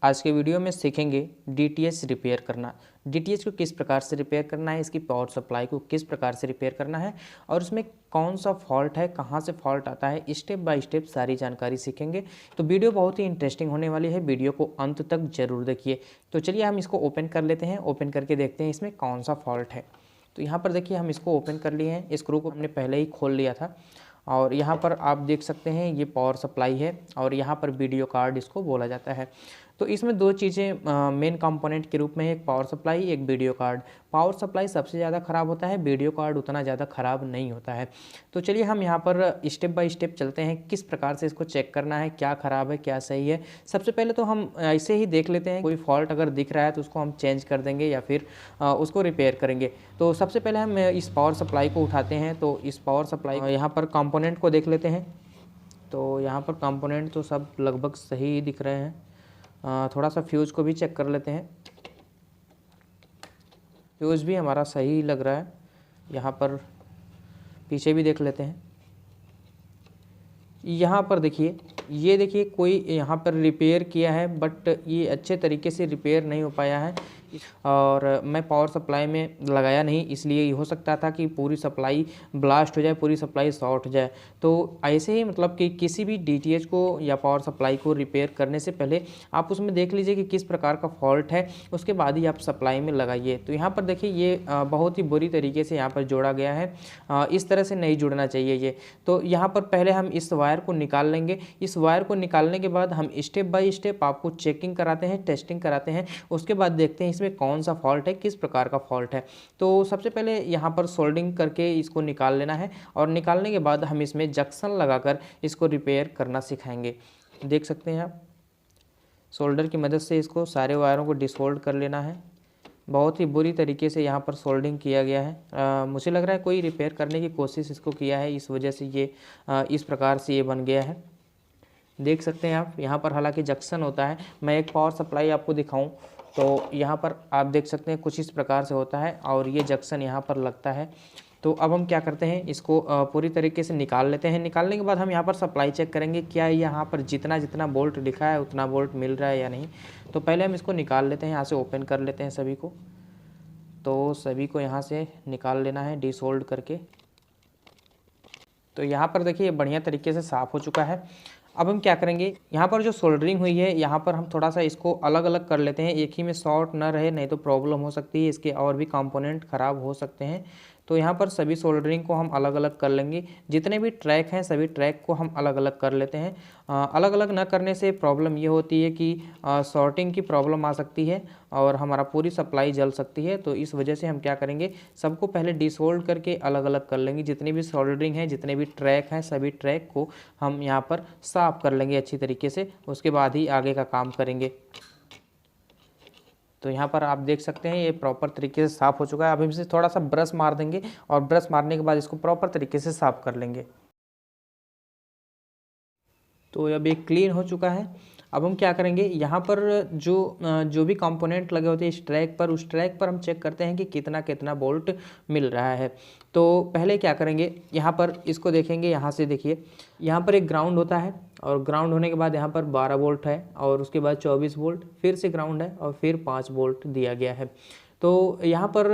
आज के वीडियो में सीखेंगे डीटीएच रिपेयर करना। डीटीएच को किस प्रकार से रिपेयर करना है, इसकी पावर सप्लाई को किस प्रकार से रिपेयर करना है और उसमें कौन सा फॉल्ट है, कहाँ से फॉल्ट आता है, स्टेप बाय स्टेप सारी जानकारी सीखेंगे। तो वीडियो बहुत ही इंटरेस्टिंग होने वाली है, वीडियो को अंत तक जरूर देखिए। तो चलिए हम इसको ओपन कर लेते हैं। ओपन करके देखते हैं इसमें कौन सा फॉल्ट है। तो यहाँ पर देखिए हम इसको ओपन कर लिए हैं। स्क्रू को हमने पहले ही खोल लिया था और यहाँ पर आप देख सकते हैं ये पावर सप्लाई है और यहाँ पर वीडियो कार्ड इसको बोला जाता है। तो इसमें दो चीज़ें मेन कंपोनेंट के रूप में, एक पावर सप्लाई, एक वीडियो कार्ड। पावर सप्लाई सबसे ज़्यादा ख़राब होता है, वीडियो कार्ड उतना ज़्यादा ख़राब नहीं होता है। तो चलिए हम यहाँ पर स्टेप बाय स्टेप चलते हैं, किस प्रकार से इसको चेक करना है, क्या ख़राब है क्या सही है। सबसे पहले तो हम ऐसे ही देख लेते हैं, कोई फॉल्ट अगर दिख रहा है तो उसको हम चेंज कर देंगे या फिर उसको रिपेयर करेंगे। तो सबसे पहले हम इस पावर सप्लाई को उठाते हैं। तो इस पावर सप्लाई यहाँ पर कंपोनेंट को देख लेते हैं। तो यहाँ पर कंपोनेंट तो सब लगभग सही दिख रहे हैं। थोड़ा सा फ्यूज़ को भी चेक कर लेते हैं। फ्यूज़ भी हमारा सही लग रहा है। यहाँ पर पीछे भी देख लेते हैं। यहाँ पर देखिए, ये देखिए कोई यहाँ पर रिपेयर किया है बट ये अच्छे तरीके से रिपेयर नहीं हो पाया है और मैं पावर सप्लाई में लगाया नहीं, इसलिए हो सकता था कि पूरी सप्लाई ब्लास्ट हो जाए, पूरी सप्लाई शॉर्ट हो जाए। तो ऐसे ही मतलब कि किसी भी डीटीएच को या पावर सप्लाई को रिपेयर करने से पहले आप उसमें देख लीजिए कि किस प्रकार का फॉल्ट है, उसके बाद ही आप सप्लाई में लगाइए। तो यहाँ पर देखिए ये बहुत ही बुरी तरीके से यहाँ पर जोड़ा गया है, इस तरह से नहीं जुड़ना चाहिए ये। तो यहाँ पर पहले हम इस वायर को निकाल लेंगे। इस वायर को निकालने के बाद हम स्टेप बाय स्टेप आपको चेकिंग कराते हैं, टेस्टिंग कराते हैं, उसके बाद देखते हैं इसमें कौन सा फॉल्ट है, किस प्रकार का फॉल्ट है। तो सबसे पहले यहाँ पर सोल्डरिंग करके इसको निकाल लेना है और निकालने के बाद हम इसमें जंक्शन लगाकर इसको रिपेयर करना सिखाएंगे। देख सकते हैं आप, सोल्डर की मदद से इसको सारे वायरों को डिसोल्ड कर लेना है। बहुत ही बुरी तरीके से यहाँ पर सोल्डिंग किया गया है। मुझे लग रहा है कोई रिपेयर करने की कोशिश इसको किया है, इस वजह से ये इस प्रकार से ये बन गया है। देख सकते हैं आप, यहाँ पर हालांकि जंक्शन होता है। मैं एक पावर सप्लाई आपको दिखाऊं तो यहाँ पर आप देख सकते हैं कुछ इस प्रकार से होता है और ये जंक्शन यहाँ पर लगता है। तो अब हम क्या करते हैं, इसको पूरी तरीके से निकाल लेते हैं। निकालने के बाद हम यहाँ पर सप्लाई चेक करेंगे, क्या यहाँ पर जितना जितना बोल्ट लिखा है उतना बोल्ट मिल रहा है या नहीं। तो पहले हम इसको निकाल लेते हैं, यहाँ से ओपन कर लेते हैं सभी को। तो सभी को यहाँ से निकाल लेना है डिसोल्ड करके। तो यहाँ पर देखिए बढ़िया तरीके से साफ़ हो चुका है। अब हम क्या करेंगे, यहाँ पर जो सोल्डरिंग हुई है यहाँ पर हम थोड़ा सा इसको अलग अलग कर लेते हैं, एक ही में शॉर्ट ना रहे, नहीं तो प्रॉब्लम हो सकती है, इसके और भी कंपोनेंट ख़राब हो सकते हैं। तो यहाँ पर सभी सोल्डरिंग को हम अलग अलग कर लेंगे। जितने भी ट्रैक हैं सभी ट्रैक को हम अलग अलग कर लेते हैं। अलग अलग ना करने से प्रॉब्लम ये होती है कि शॉर्टिंग की प्रॉब्लम आ सकती है और हमारा पूरी सप्लाई जल सकती है। तो इस वजह से हम क्या करेंगे, सबको पहले डिसोल्ड करके अलग अलग कर लेंगे। जितनी भी सोल्डरिंग है, जितने भी ट्रैक हैं, सभी ट्रैक को हम यहाँ पर साफ़ कर लेंगे अच्छी तरीके से, उसके बाद ही आगे का काम करेंगे। तो यहाँ पर आप देख सकते हैं ये प्रॉपर तरीके से साफ़ हो चुका है। अब हम इसे थोड़ा सा ब्रश मार देंगे और ब्रश मारने के बाद इसको प्रॉपर तरीके से साफ़ कर लेंगे। तो अब ये क्लीन हो चुका है। अब हम क्या करेंगे, यहाँ पर जो भी कंपोनेंट लगे होते हैं इस ट्रैक पर, उस ट्रैक पर हम चेक करते हैं कि कितना कितना बोल्ट मिल रहा है। तो पहले क्या करेंगे, यहाँ पर इसको देखेंगे, यहाँ से देखिए यहाँ पर एक ग्राउंड होता है और ग्राउंड होने के बाद यहाँ पर 12 वोल्ट है और उसके बाद 24 वोल्ट, फिर से ग्राउंड है और फिर 5 वोल्ट दिया गया है। तो यहाँ पर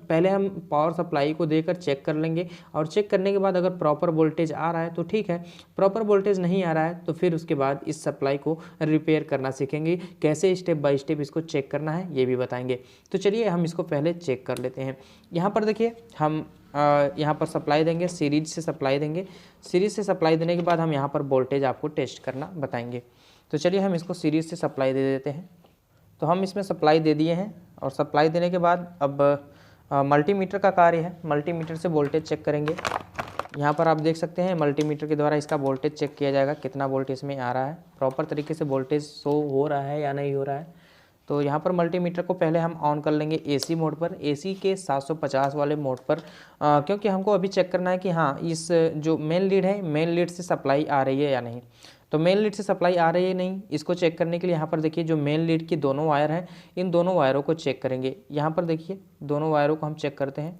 पहले हम पावर सप्लाई को देकर चेक कर लेंगे और चेक करने के बाद अगर प्रॉपर वोल्टेज आ रहा है तो ठीक है, प्रॉपर वोल्टेज नहीं आ रहा है तो फिर उसके बाद इस सप्लाई को रिपेयर करना सीखेंगे। कैसे स्टेप बाय स्टेप इसको चेक करना है ये भी बताएंगे। तो चलिए हम इसको पहले चेक कर लेते हैं। यहाँ पर देखिए हम यहाँ पर सप्लाई देंगे, सीरीज से सप्लाई देंगे। सीरीज से सप्लाई देने के बाद हम यहाँ पर वोल्टेज आपको टेस्ट करना बताएंगे। तो चलिए हम इसको सीरीज से सप्लाई दे देते हैं। तो हम इसमें सप्लाई दे दिए हैं और सप्लाई देने के बाद अब मल्टीमीटर का कार्य है। मल्टीमीटर से वोल्टेज चेक करेंगे। यहाँ पर आप देख सकते हैं मल्टीमीटर के द्वारा इसका वोल्टेज चेक किया जाएगा, कितना वोल्ट इसमें आ रहा है, प्रॉपर तरीके से वोल्टेज शो हो रहा है या नहीं हो रहा है। तो यहाँ पर मल्टीमीटर को पहले हम ऑन कर लेंगे एसी मोड पर, एसी के 750 वाले मोड पर, क्योंकि हमको अभी चेक करना है कि हाँ इस जो मेन लीड है, मेन लीड से सप्लाई आ रही है या नहीं। तो मेन लीड से सप्लाई आ रही है नहीं, इसको चेक करने के लिए यहाँ पर देखिए जो मेन लीड की दोनों वायर हैं, इन दोनों वायरों को चेक करेंगे। यहाँ पर देखिए दोनों वायरों को हम चेक करते हैं।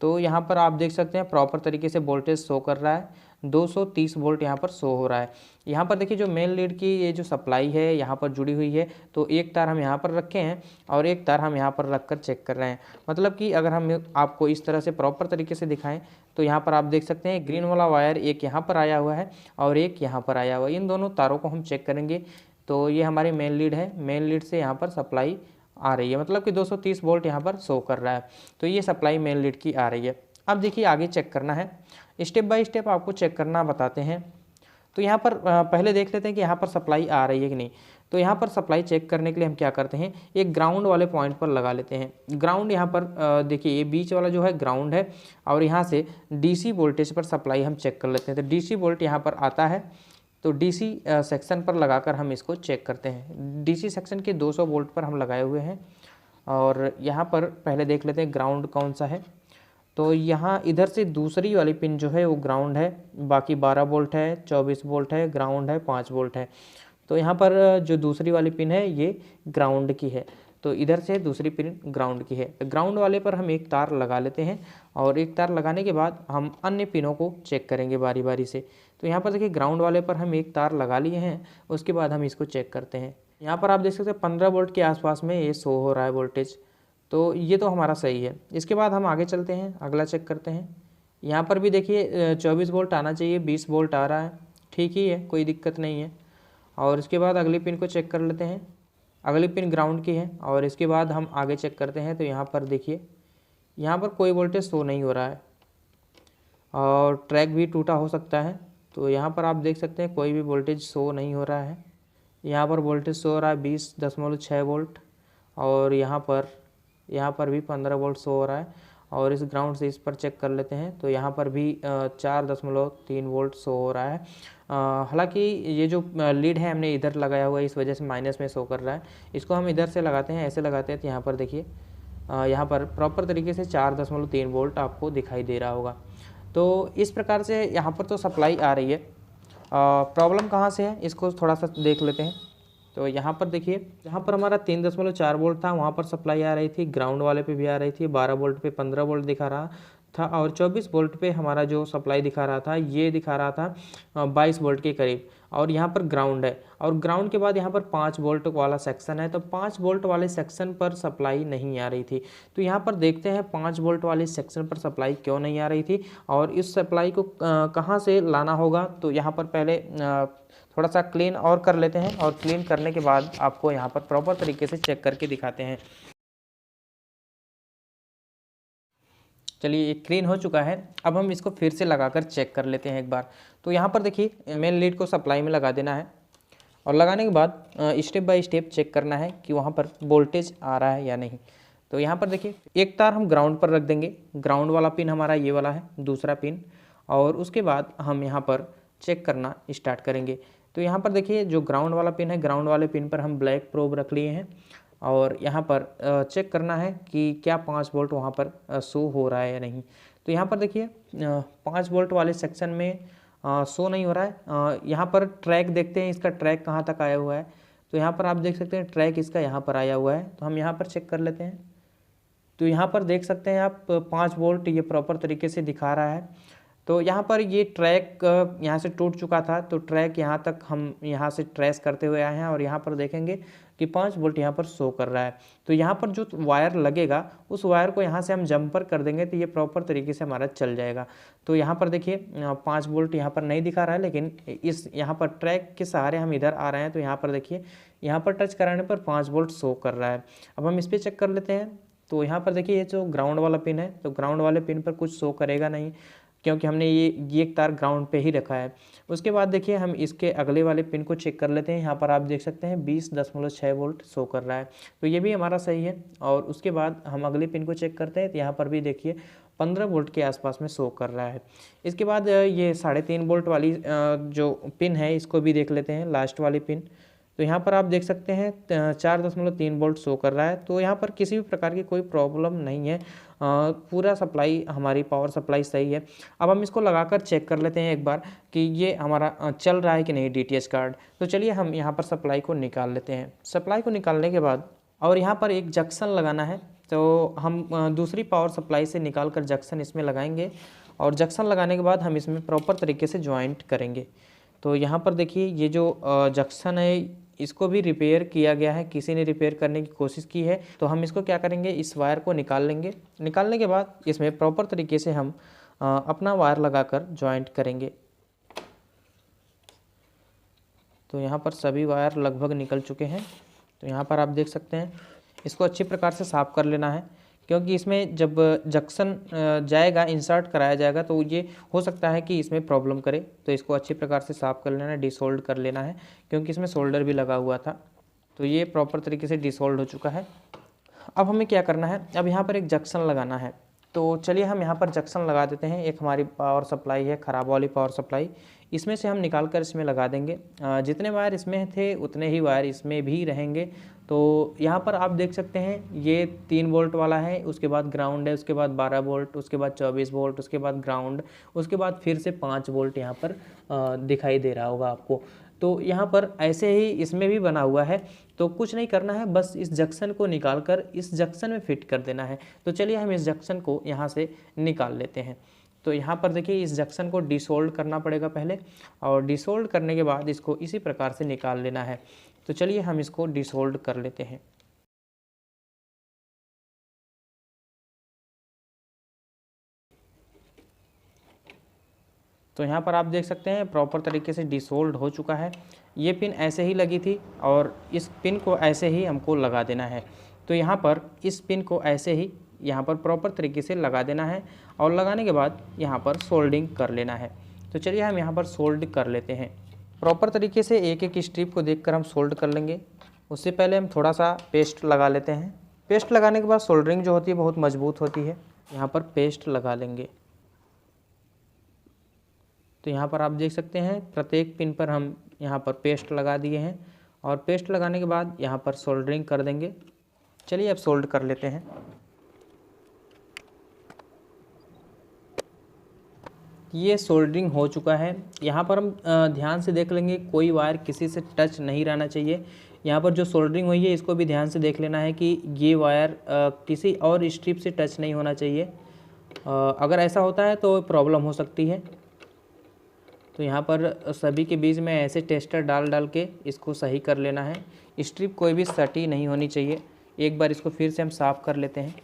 तो यहाँ पर आप देख सकते हैं प्रॉपर तरीके से वोल्टेज शो कर रहा है। 230 वोल्ट यहाँ पर शो हो रहा है। यहाँ पर देखिए जो मेन लीड की ये जो सप्लाई है यहाँ पर जुड़ी हुई है, तो एक तार हम यहाँ पर रखे हैं और एक तार हम यहाँ पर रख कर चेक कर रहे हैं। मतलब कि अगर हम आपको इस तरह से प्रॉपर तरीके से दिखाएं तो यहाँ पर आप देख सकते हैं ग्रीन वाला वायर एक यहाँ पर आया हुआ है और एक यहाँ पर आया हुआ है। इन दोनों तारों को हम चेक करेंगे तो ये हमारी मेन लीड है, मेन लीड से यहाँ पर सप्लाई आ रही है, मतलब कि 230 वोल्ट यहाँ पर शो कर रहा है। तो ये सप्लाई मेन लीड की आ रही है। अब देखिए आगे चेक करना है, स्टेप बाय स्टेप आपको चेक करना बताते हैं। तो यहाँ पर पहले देख लेते हैं कि यहाँ पर सप्लाई आ रही है कि नहीं। तो यहाँ पर सप्लाई चेक करने के लिए हम क्या करते हैं, एक ग्राउंड वाले पॉइंट पर लगा लेते हैं। ग्राउंड यहाँ पर देखिए ये बीच वाला जो है ग्राउंड है और यहाँ से डीसी वोल्टेज पर सप्लाई हम चेक कर लेते हैं। तो डीसी वोल्ट यहाँ पर आता है, तो डीसी सेक्शन पर लगाकर हम इसको चेक करते हैं। डीसी सेक्शन के 200 वोल्ट पर हम लगाए हुए हैं और यहाँ पर पहले देख लेते हैं ग्राउंड कौन सा है। तो यहाँ इधर से दूसरी वाली पिन जो है वो ग्राउंड है, बाकी 12 वोल्ट है, 24 वोल्ट है, ग्राउंड है, 5 वोल्ट है। तो यहाँ पर जो दूसरी वाली पिन है ये ग्राउंड की है, तो इधर से दूसरी पिन ग्राउंड की है। ग्राउंड वाले पर हम एक तार लगा लेते हैं और एक तार लगाने के बाद हम अन्य पिनों को चेक करेंगे बारी बारी से। तो यहाँ पर देखिए ग्राउंड वाले पर हम एक तार लगा लिए हैं, उसके बाद हम इसको चेक करते हैं। यहाँ पर आप देख सकते हैं 15 वोल्ट के आसपास में ये शो हो रहा है वोल्टेज, तो ये तो हमारा सही है। इसके बाद हम आगे चलते हैं, अगला चेक करते हैं। यहाँ पर भी देखिए 24 वोल्ट आना चाहिए, 20 वोल्ट आ रहा है, ठीक ही है, कोई दिक्कत नहीं है। और इसके बाद अगली पिन को चेक कर लेते हैं। अगली पिन ग्राउंड की है और इसके बाद हम आगे चेक करते हैं। तो यहाँ पर देखिए यहाँ पर कोई वोल्टेज शो नहीं हो रहा है और ट्रैक भी टूटा हो सकता है। तो यहाँ पर आप देख सकते हैं कोई भी वोल्टेज शो नहीं हो रहा है। यहाँ पर वोल्टेज शो हो रहा है 20.6 वोल्ट और यहाँ पर भी 15 वोल्ट शो हो रहा है। और इस ग्राउंड से इस पर चेक कर लेते हैं तो यहाँ पर भी 4.3 वोल्ट शो हो रहा है। हालांकि ये जो लीड है हमने इधर लगाया हुआ है, इस वजह से माइनस में शो कर रहा है। इसको हम इधर से लगाते हैं, ऐसे लगाते हैं तो यहाँ पर देखिए यहाँ पर प्रॉपर तरीके से 4.3 वोल्ट आपको दिखाई दे रहा होगा। तो इस प्रकार से यहाँ पर तो सप्लाई आ रही है। प्रॉब्लम कहाँ से है इसको थोड़ा सा देख लेते हैं। तो यहाँ पर देखिए यहाँ पर हमारा 3.4 वोल्ट था, वहाँ पर सप्लाई आ रही थी, ग्राउंड वाले पे भी आ रही थी, 12 वोल्ट पे 15 वोल्ट दिखा रहा था और 24 वोल्ट पे हमारा जो सप्लाई दिखा रहा था ये दिखा रहा था 22 वोल्ट के करीब। और यहाँ पर ग्राउंड है और ग्राउंड के बाद यहाँ पर 5 वोल्ट वाला सेक्शन है, तो 5 वोल्ट वाले सेक्शन पर सप्लाई नहीं आ रही थी। तो यहाँ पर देखते हैं 5 वोल्ट वाले सेक्शन पर सप्लाई क्यों नहीं आ रही थी और इस सप्लाई को कहाँ से लाना होगा। तो यहाँ पर पहले थोड़ा सा क्लीन और कर लेते हैं और क्लीन करने के बाद आपको यहाँ पर प्रॉपर तरीके से चेक करके दिखाते हैं। चलिए ये क्लीन हो चुका है, अब हम इसको फिर से लगाकर चेक कर लेते हैं एक बार। तो यहाँ पर देखिए मेन लीड को सप्लाई में लगा देना है और लगाने के बाद स्टेप बाय स्टेप चेक करना है कि वहाँ पर वोल्टेज आ रहा है या नहीं। तो यहाँ पर देखिए एक तार हम ग्राउंड पर रख देंगे, ग्राउंड वाला पिन हमारा ये वाला है, दूसरा पिन, और उसके बाद हम यहाँ पर चेक करना स्टार्ट करेंगे। तो यहाँ पर देखिए जो ग्राउंड वाला पिन है, ग्राउंड वाले पिन पर हम ब्लैक प्रोब रख लिए हैं और यहाँ पर चेक करना है कि क्या 5 वोल्ट वहाँ पर शो हो रहा है या नहीं। तो यहाँ पर देखिए 5 वोल्ट वाले सेक्शन में शो नहीं हो रहा है। यहाँ पर ट्रैक देखते हैं, इसका ट्रैक कहाँ तक आया हुआ है। तो यहाँ पर आप देख सकते हैं ट्रैक इसका यहाँ पर आया हुआ है, तो हम यहाँ पर चेक कर लेते हैं। तो यहाँ पर देख सकते हैं आप 5 वोल्ट ये प्रॉपर तरीके से दिखा रहा है। तो यहाँ पर ये ट्रैक यहाँ से टूट चुका था, तो ट्रैक यहाँ तक हम यहाँ से ट्रेस करते हुए आए हैं और यहाँ पर देखेंगे कि 5 वोल्ट यहाँ पर शो कर रहा है। तो यहाँ पर जो वायर लगेगा उस वायर को यहाँ से हम जंपर कर देंगे तो ये प्रॉपर तरीके से हमारा चल जाएगा। तो यहाँ पर देखिए 5 वोल्ट यहाँ पर नहीं दिखा रहा है, लेकिन इस यहाँ पर ट्रैक के सहारे हम इधर आ रहे हैं तो यहाँ पर देखिए यहाँ पर टच कराने पर 5 वोल्ट शो कर रहा है। अब हम इस पर चेक कर लेते हैं। तो यहाँ पर देखिए ये जो ग्राउंड वाला पिन है, तो ग्राउंड वाले पिन पर कुछ शो करेगा नहीं क्योंकि हमने ये एक तार ग्राउंड पे ही रखा है। उसके बाद देखिए हम इसके अगले वाले पिन को चेक कर लेते हैं। यहाँ पर आप देख सकते हैं 20.6 वोल्ट शो कर रहा है, तो ये भी हमारा सही है। और उसके बाद हम अगले पिन को चेक करते हैं तो यहाँ पर भी देखिए 15 वोल्ट के आसपास में शो कर रहा है। इसके बाद ये 3.5 वोल्ट वाली जो पिन है इसको भी देख लेते हैं, लास्ट वाली पिन। तो यहाँ पर आप देख सकते हैं 4.3 वोल्ट शो कर रहा है। तो यहाँ पर किसी भी प्रकार की कोई प्रॉब्लम नहीं है, पूरा सप्लाई हमारी पावर सप्लाई सही है। अब हम इसको लगाकर चेक कर लेते हैं एक बार कि ये हमारा चल रहा है कि नहीं डीटीएच कार्ड। तो चलिए हम यहाँ पर सप्लाई को निकाल लेते हैं। सप्लाई को निकालने के बाद और यहाँ पर एक जंक्शन लगाना है, तो हम दूसरी पावर सप्लाई से निकाल कर जंक्शन इसमें लगाएंगे और जंक्शन लगाने के बाद हम इसमें प्रॉपर तरीके से ज्वाइंट करेंगे। तो यहाँ पर देखिए ये जो जंक्शन है इसको भी रिपेयर किया गया है, किसी ने रिपेयर करने की कोशिश की है। तो हम इसको क्या करेंगे, इस वायर को निकाल लेंगे। निकालने के बाद इसमें प्रॉपर तरीके से हम अपना वायर लगाकर ज्वाइंट करेंगे। तो यहाँ पर सभी वायर लगभग निकल चुके हैं। तो यहाँ पर आप देख सकते हैं, इसको अच्छी प्रकार से साफ़ कर लेना है, क्योंकि इसमें जब जंक्शन जाएगा, इंसर्ट कराया जाएगा, तो ये हो सकता है कि इसमें प्रॉब्लम करे। तो इसको अच्छी प्रकार से साफ़ कर लेना है, डिसोल्ड कर लेना है, क्योंकि इसमें सोल्डर भी लगा हुआ था। तो ये प्रॉपर तरीके से डिसोल्ड हो चुका है। अब हमें क्या करना है, अब यहाँ पर एक जंक्शन लगाना है। तो चलिए हम यहाँ पर जंक्शन लगा देते हैं। एक हमारी पावर सप्लाई है, ख़राब वाली पावर सप्लाई, इसमें से हम निकाल कर इसमें लगा देंगे। जितने वायर इसमें थे उतने ही वायर इसमें भी रहेंगे। तो यहाँ पर आप देख सकते हैं ये 3 वोल्ट वाला है, उसके बाद ग्राउंड है, उसके बाद 12 वोल्ट, उसके बाद 24 वोल्ट, उसके बाद ग्राउंड, उसके बाद फिर से 5 वोल्ट यहाँ पर दिखाई दे रहा होगा आपको। तो यहाँ पर ऐसे ही इसमें भी बना हुआ है। तो कुछ नहीं करना है, बस इस जंक्शन को निकाल कर इस जंक्शन में फिट कर देना है। तो चलिए हम इस जंक्शन को यहाँ से निकाल लेते हैं। तो यहाँ पर देखिए इस जंक्शन को डिसोल्ड करना पड़ेगा पहले, और डिसोल्ड करने के बाद इसको इसी प्रकार से निकाल लेना है। तो चलिए हम इसको डिसोल्ड कर लेते हैं। तो यहाँ पर आप देख सकते हैं प्रॉपर तरीके से डिसोल्ड हो चुका है। ये पिन ऐसे ही लगी थी और इस पिन को ऐसे ही हमको लगा देना है। तो यहाँ पर इस पिन को ऐसे ही यहाँ पर प्रॉपर तरीके से लगा देना है, और लगाने के बाद यहाँ पर सोल्डिंग कर लेना है। तो चलिए हम यहाँ पर सोल्ड कर लेते हैं। प्रॉपर तरीके से एक एक स्ट्रिप को देखकर हम सोल्ड कर लेंगे। उससे पहले हम थोड़ा सा पेस्ट लगा लेते हैं। पेस्ट लगाने के बाद सोल्डरिंग जो होती है बहुत मजबूत होती है। यहाँ पर पेस्ट लगा लेंगे। तो यहाँ पर आप देख सकते हैं प्रत्येक पिन पर हम यहाँ पर पेस्ट लगा दिए हैं, और पेस्ट लगाने के बाद यहाँ पर सोल्डरिंग कर देंगे। चलिए अब सोल्ड कर लेते हैं। ये सोल्डरिंग हो चुका है। यहाँ पर हम ध्यान से देख लेंगे, कोई वायर किसी से टच नहीं रहना चाहिए। यहाँ पर जो सोल्डरिंग हुई है इसको भी ध्यान से देख लेना है कि ये वायर किसी और स्ट्रिप से टच नहीं होना चाहिए। अगर ऐसा होता है तो प्रॉब्लम हो सकती है। तो यहाँ पर सभी के बीच में ऐसे टेस्टर डाल डाल के इसको सही कर लेना है। स्ट्रिप कोई भी सटी नहीं होनी चाहिए। एक बार इसको फिर से हम साफ़ कर लेते हैं।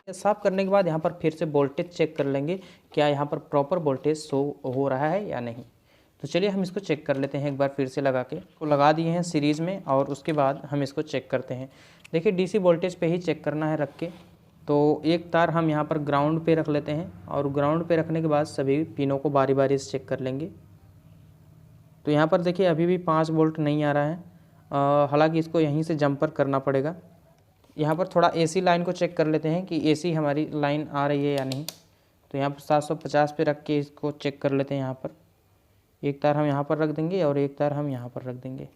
साफ़ करने के बाद यहाँ पर फिर से वोल्टेज चेक कर लेंगे, क्या यहाँ पर प्रॉपर वोल्टेज शो हो रहा है या नहीं। तो चलिए हम इसको चेक कर लेते हैं एक बार फिर से लगा के। तो लगा दिए हैं सीरीज़ में, और उसके बाद हम इसको चेक करते हैं। देखिए डीसी वोल्टेज पे ही चेक करना है रख के। तो एक तार हम यहाँ पर ग्राउंड पे रख लेते हैं, और ग्राउंड पे रखने के बाद सभी पिनों को बारी बारी से चेक कर लेंगे। तो यहाँ पर देखिए अभी भी 5 वोल्ट नहीं आ रहा है, हालांकि इसको यहीं से जंपर करना पड़ेगा। यहाँ पर थोड़ा एसी लाइन को चेक कर लेते हैं कि एसी हमारी लाइन आ रही है या नहीं। तो यहाँ पर 750 पे रख के इसको चेक कर लेते हैं। यहाँ पर एक तार हम यहाँ पर रख देंगे और एक तार हम यहाँ पर रख देंगे।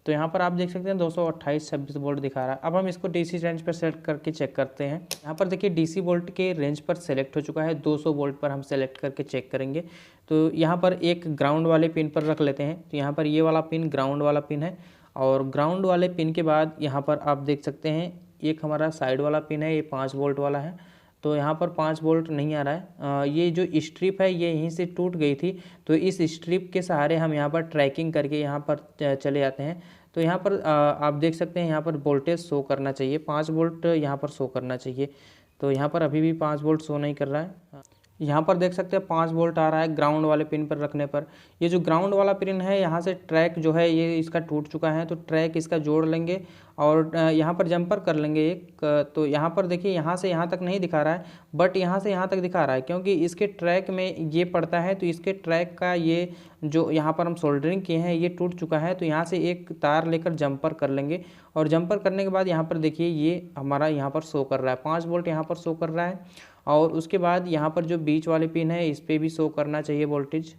तो यहाँ पर आप देख सकते हैं 228-26 वोल्ट दिखा रहा है। अब हम इसको डीसी रेंज पर सेलेक्ट करके चेक करते हैं। यहाँ पर देखिए डीसी वोल्ट के रेंज पर सेलेक्ट हो चुका है। 200 वोल्ट पर हम सेलेक्ट करके चेक करेंगे। तो यहाँ पर एक ग्राउंड वाले पिन पर रख लेते हैं। तो यहाँ पर ये वाला पिन ग्राउंड वाला पिन है, और ग्राउंड वाले पिन के बाद यहाँ पर आप देख सकते हैं एक हमारा साइड वाला पिन है, ये 5 वोल्ट वाला है। तो यहाँ पर 5 वोल्ट नहीं आ रहा है। ये जो स्ट्रिप है ये यहीं से टूट गई थी, तो इस स्ट्रिप के सहारे हम यहाँ पर ट्रैकिंग करके यहाँ पर चले जाते हैं। तो यहाँ पर आप देख सकते हैं यहाँ पर वोल्टेज शो करना चाहिए, 5 वोल्ट यहाँ पर शो करना चाहिए। तो यहाँ पर अभी भी 5 वोल्ट शो नहीं कर रहा है। यहाँ पर देख सकते हैं 5 वोल्ट आ रहा है ग्राउंड वाले पिन पर रखने पर। ये जो ग्राउंड वाला पिन है यहाँ से ट्रैक जो है ये इसका टूट चुका है, तो ट्रैक इसका जोड़ लेंगे और यहाँ पर जंपर कर लेंगे एक। तो यहाँ पर देखिए यहाँ से यहाँ तक नहीं दिखा रहा है, बट यहाँ से यहाँ तक दिखा रहा है, क्योंकि इसके ट्रैक में ये पड़ता है। तो इसके ट्रैक का ये जो यहाँ पर हम सोल्डरिंग किए हैं ये टूट चुका है। तो यहाँ से एक तार लेकर जंपर कर लेंगे, और जंपर करने के बाद यहाँ पर देखिए ये हमारा यहाँ पर शो कर रहा है 5 वोल्ट यहाँ पर शो कर रहा है। और उसके बाद यहाँ पर जो बीच वाले पिन है इस पर भी शो करना चाहिए वोल्टेज।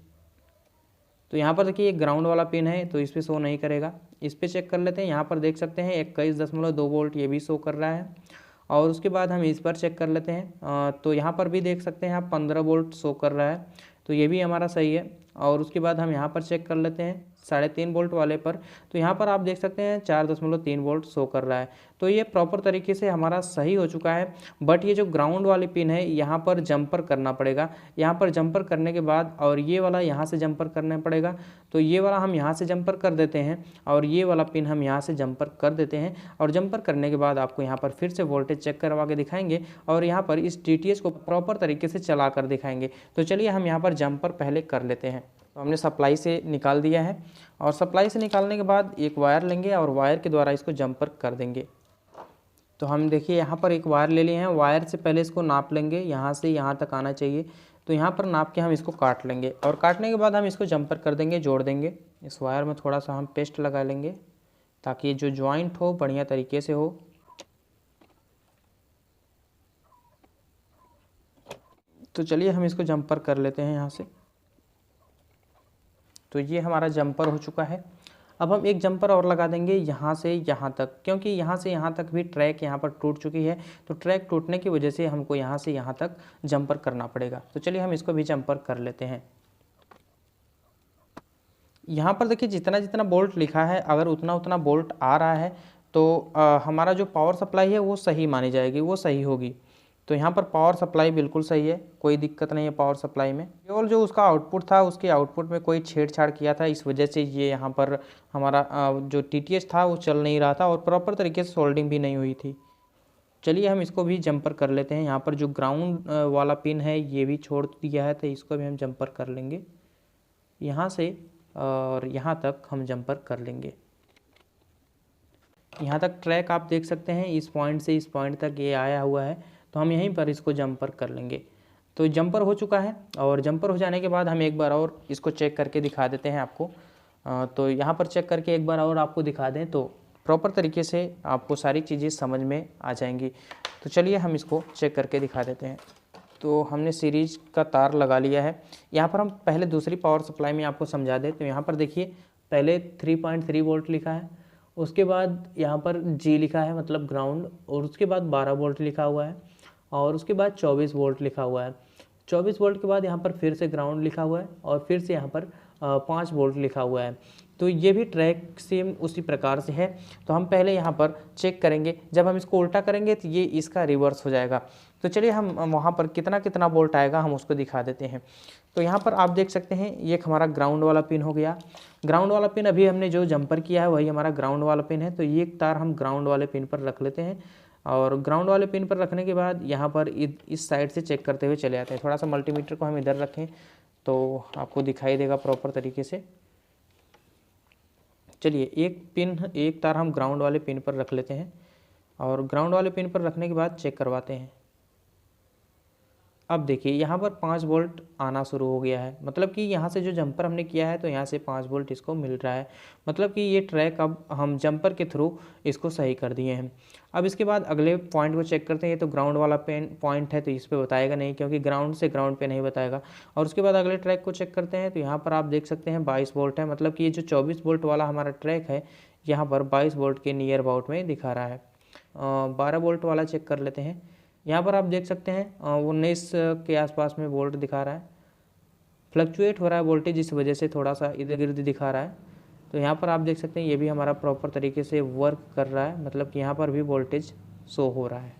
तो यहाँ पर देखिए ये ग्राउंड वाला पिन है तो इस पर शो नहीं करेगा। इस पर चेक कर लेते हैं। यहाँ पर देख सकते हैं 21.2 वोल्ट ये भी शो कर रहा है। और उसके बाद हम इस पर चेक कर लेते हैं। तो यहाँ पर भी देख सकते हैं आप 15 वोल्ट शो कर रहा है, तो ये भी हमारा सही है। और उसके बाद हम यहाँ पर चेक कर लेते हैं 3.5 वोल्ट वाले पर, तो यहाँ पर आप देख सकते हैं 4.3 वोल्ट शो कर रहा है। तो ये प्रॉपर तरीके से हमारा सही हो चुका है। बट ये जो ग्राउंड वाली पिन है यहाँ पर जंपर करना पड़ेगा। यहाँ पर जंपर करने के बाद और ये वाला यहाँ से जंपर करना पड़ेगा। तो ये वाला हम यहाँ से जंपर कर देते हैं और ये वाला पिन हम यहाँ से जंपर कर देते हैं। और जंपर करने के बाद आपको यहाँ पर फिर से वोल्टेज चेक करवा के दिखाएंगे और यहाँ पर इस DTS को प्रॉपर तरीके से चला कर दिखाएंगे। तो चलिए हम यहाँ पर जंपर पहले कर लेते हैं। तो हमने सप्लाई से निकाल दिया है और सप्लाई से निकालने के बाद एक वायर लेंगे और वायर के द्वारा इसको जंपर कर देंगे। तो हम देखिए यहाँ पर एक वायर ले लिए हैं। वायर से पहले इसको नाप लेंगे, यहाँ से यहाँ तक आना चाहिए। तो यहाँ पर नाप के हम इसको काट लेंगे और काटने के बाद हम इसको जंपर कर देंगे, जोड़ देंगे। इस वायर में थोड़ा सा हम पेस्ट लगा लेंगे ताकि ये जो जॉइंट हो बढ़िया तरीके से हो। तो चलिए हम इसको जंपर कर लेते हैं यहाँ से। तो ये हमारा जंपर हो चुका है। अब हम एक जंपर और लगा देंगे यहाँ से यहाँ तक, क्योंकि यहाँ से यहाँ तक भी ट्रैक यहाँ पर टूट चुकी है। तो ट्रैक टूटने की वजह से हमको यहाँ से यहाँ तक जंपर करना पड़ेगा। तो चलिए हम इसको भी जंपर कर लेते हैं। यहाँ पर देखिए जितना जितना बोल्ट लिखा है, अगर उतना उतना बोल्ट आ रहा है तो हमारा जो पावर सप्लाई है वो सही मानी जाएगी, वो सही होगी। तो यहाँ पर पावर सप्लाई बिल्कुल सही है, कोई दिक्कत नहीं है पावर सप्लाई में। केवल जो उसका आउटपुट था, उसके आउटपुट में कोई छेड़छाड़ किया था, इस वजह से ये यहाँ पर हमारा जो TTS था वो चल नहीं रहा था और प्रॉपर तरीके से सोल्डिंग भी नहीं हुई थी। चलिए हम इसको भी जंपर कर लेते हैं। यहाँ पर जो ग्राउंड वाला पिन है ये भी छोड़ दिया है, तो इसको भी हम जंपर कर लेंगे यहाँ से और यहाँ तक हम जंपर कर लेंगे। यहाँ तक ट्रैक आप देख सकते हैं, इस पॉइंट से इस पॉइंट तक ये आया हुआ है। तो हम यहीं पर इसको जंपर कर लेंगे। तो जंपर हो चुका है और जंपर हो जाने के बाद हम एक बार और इसको चेक करके दिखा देते हैं आपको। तो यहाँ पर चेक करके एक बार और आपको दिखा दें तो प्रॉपर तरीके से आपको सारी चीज़ें समझ में आ जाएंगी। तो चलिए हम इसको चेक करके दिखा देते हैं। तो हमने सीरीज का तार लगा लिया है। यहाँ पर हम पहले दूसरी पावर सप्लाई में आपको समझा दें। तो यहाँ पर देखिए पहले 3.3 वोल्ट लिखा है, उसके बाद यहाँ पर G लिखा है मतलब ग्राउंड, और उसके बाद 12 वोल्ट लिखा हुआ है और उसके बाद 24 वोल्ट लिखा हुआ है। 24 वोल्ट के बाद यहाँ पर फिर से ग्राउंड लिखा हुआ है और फिर से यहाँ पर 5 वोल्ट लिखा हुआ है। तो ये भी ट्रैक सेम उसी प्रकार से है। तो हम पहले यहाँ पर चेक करेंगे, जब हम इसको उल्टा करेंगे तो ये इसका रिवर्स हो जाएगा। तो चलिए हम वहाँ पर कितना कितना वोल्ट आएगा हम उसको दिखा देते हैं। तो यहाँ पर आप देख सकते हैं ये हमारा ग्राउंड वाला पिन हो गया। ग्राउंड वाला पिन अभी हमने जो जंपर किया है वही हमारा ग्राउंड वाला पिन है। तो ये एक तार हम ग्राउंड वाले पिन पर रख लेते हैं और ग्राउंड वाले पिन पर रखने के बाद यहाँ पर इस साइड से चेक करते हुए चले आते हैं। थोड़ा सा मल्टीमीटर को हम इधर रखें तो आपको दिखाई देगा प्रॉपर तरीके से। चलिए एक तार हम ग्राउंड वाले पिन पर रख लेते हैं और ग्राउंड वाले पिन पर रखने के बाद चेक करवाते हैं। अब देखिए यहाँ पर 5 वोल्ट आना शुरू हो गया है, मतलब कि यहाँ से जो जंपर हमने किया है तो यहाँ से 5 वोल्ट इसको मिल रहा है। मतलब कि ये ट्रैक अब हम जंपर के थ्रू इसको सही कर दिए हैं। अब इसके बाद अगले पॉइंट को चेक करते हैं। ये तो ग्राउंड वाला पॉइंट है तो इस पर बताएगा नहीं, क्योंकि ग्राउंड से ग्राउंड पे नहीं बताएगा। और उसके बाद अगले ट्रैक को चेक करते हैं। तो यहाँ पर आप देख सकते हैं 22 वोल्ट है, मतलब कि ये जो 24 वोल्ट वाला हमारा ट्रैक है यहाँ पर 22 वोल्ट के नियर अबाउट में दिखा रहा है। 12 वोल्ट वाला चेक कर लेते हैं। यहाँ पर आप देख सकते हैं 19 के आसपास में वोल्ट दिखा रहा है। फ्लक्चुएट हो रहा है वोल्टेज, इस वजह से थोड़ा सा इधर गिर्द दिखा रहा है। तो यहाँ पर आप देख सकते हैं ये भी हमारा प्रॉपर तरीके से वर्क कर रहा है, मतलब कि यहाँ पर भी वोल्टेज शो हो रहा है,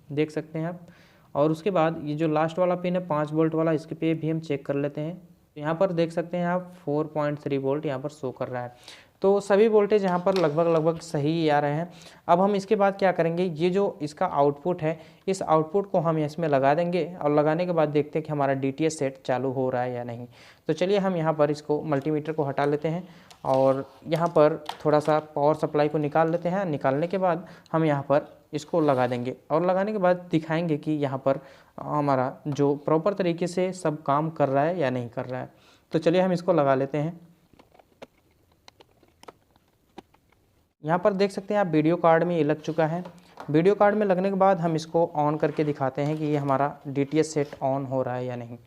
देख सकते हैं आप। और उसके बाद ये जो लास्ट वाला पिन है 5 वोल्ट वाला, इसके पे भी हम चेक कर लेते हैं। यहाँ पर देख सकते हैं आप 4.3 वोल्ट यहाँ पर शो कर रहा है। तो सभी वोल्टेज यहाँ पर लगभग सही आ रहे हैं। अब हम इसके बाद क्या करेंगे, ये जो इसका आउटपुट है इस आउटपुट को हम इसमें लगा देंगे और लगाने के बाद देखते हैं कि हमारा DTS सेट चालू हो रहा है या नहीं। तो चलिए हम यहाँ पर इसको मल्टीमीटर को हटा लेते हैं और यहाँ पर थोड़ा सा पावर सप्लाई को निकाल लेते हैं। निकालने के बाद हम यहाँ पर इसको लगा देंगे और लगाने के बाद दिखाएंगे कि यहाँ पर हमारा जो प्रॉपर तरीके से सब काम कर रहा है या नहीं कर रहा है। तो चलिए हम इसको लगा लेते हैं। यहाँ पर देख सकते हैं आप वीडियो कार्ड में ये लग चुका है। वीडियो कार्ड में लगने के बाद हम इसको ऑन करके दिखाते हैं कि ये हमारा DTS सेट ऑन हो रहा है या नहीं।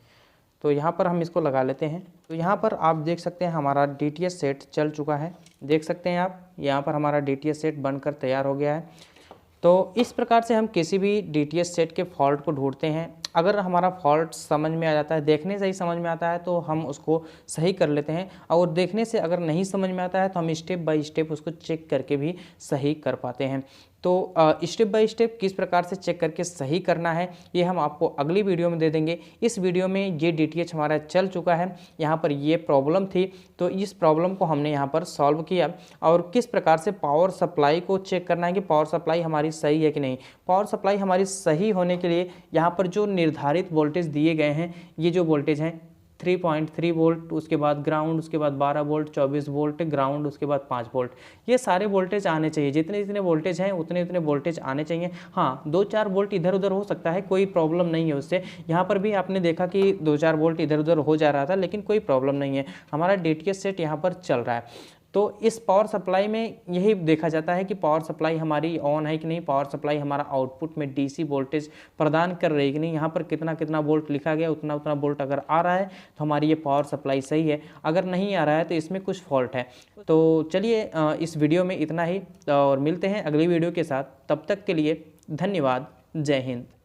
तो यहाँ पर हम इसको लगा लेते हैं। तो यहाँ पर आप देख सकते हैं हमारा DTS सेट चल चुका है, देख सकते हैं आप। यहाँ पर हमारा DTS सेट बनकर तैयार हो गया है। तो इस प्रकार से हम किसी भी DTS सेट के फॉल्ट को ढूंढते हैं। अगर हमारा फॉल्ट समझ में आ जाता है, देखने से ही समझ में आता है तो हम उसको सही कर लेते हैं, और देखने से अगर नहीं समझ में आता है तो हम स्टेप बाय स्टेप उसको चेक करके भी सही कर पाते हैं। तो स्टेप बाय स्टेप किस प्रकार से चेक करके सही करना है ये हम आपको अगली वीडियो में दे देंगे। इस वीडियो में ये DTH हमारा चल चुका है, यहाँ पर ये प्रॉब्लम थी, तो इस प्रॉब्लम को हमने यहाँ पर सॉल्व किया, और किस प्रकार से पावर सप्लाई को चेक करना है कि पावर सप्लाई हमारी सही है कि नहीं। पावर सप्लाई हमारी सही होने के लिए यहाँ पर जो निर्धारित वोल्टेज दिए गए हैं, ये जो वोल्टेज हैं 3.3 वोल्ट, उसके बाद ग्राउंड, उसके बाद 12 वोल्ट, 24 वोल्ट ग्राउंड, उसके बाद 5 वोल्ट, ये सारे वोल्टेज आने चाहिए। जितने जितने वोल्टेज हैं उतने उतने वोल्टेज आने चाहिए। हाँ, 2-4 वोल्ट इधर उधर हो सकता है, कोई प्रॉब्लम नहीं है उससे। यहाँ पर भी आपने देखा कि 2-4 वोल्ट इधर उधर हो जा रहा था, लेकिन कोई प्रॉब्लम नहीं है, हमारा DTH सेट यहाँ पर चल रहा है। तो इस पावर सप्लाई में यही देखा जाता है कि पावर सप्लाई हमारी ऑन है कि नहीं, पावर सप्लाई हमारा आउटपुट में DC वोल्टेज प्रदान कर रही है कि नहीं। यहाँ पर कितना कितना वोल्ट लिखा गया, उतना उतना वोल्ट अगर आ रहा है तो हमारी ये पावर सप्लाई सही है, अगर नहीं आ रहा है तो इसमें कुछ फॉल्ट है। तो चलिए इस वीडियो में इतना ही, और मिलते हैं अगली वीडियो के साथ। तब तक के लिए धन्यवाद। जय हिंद।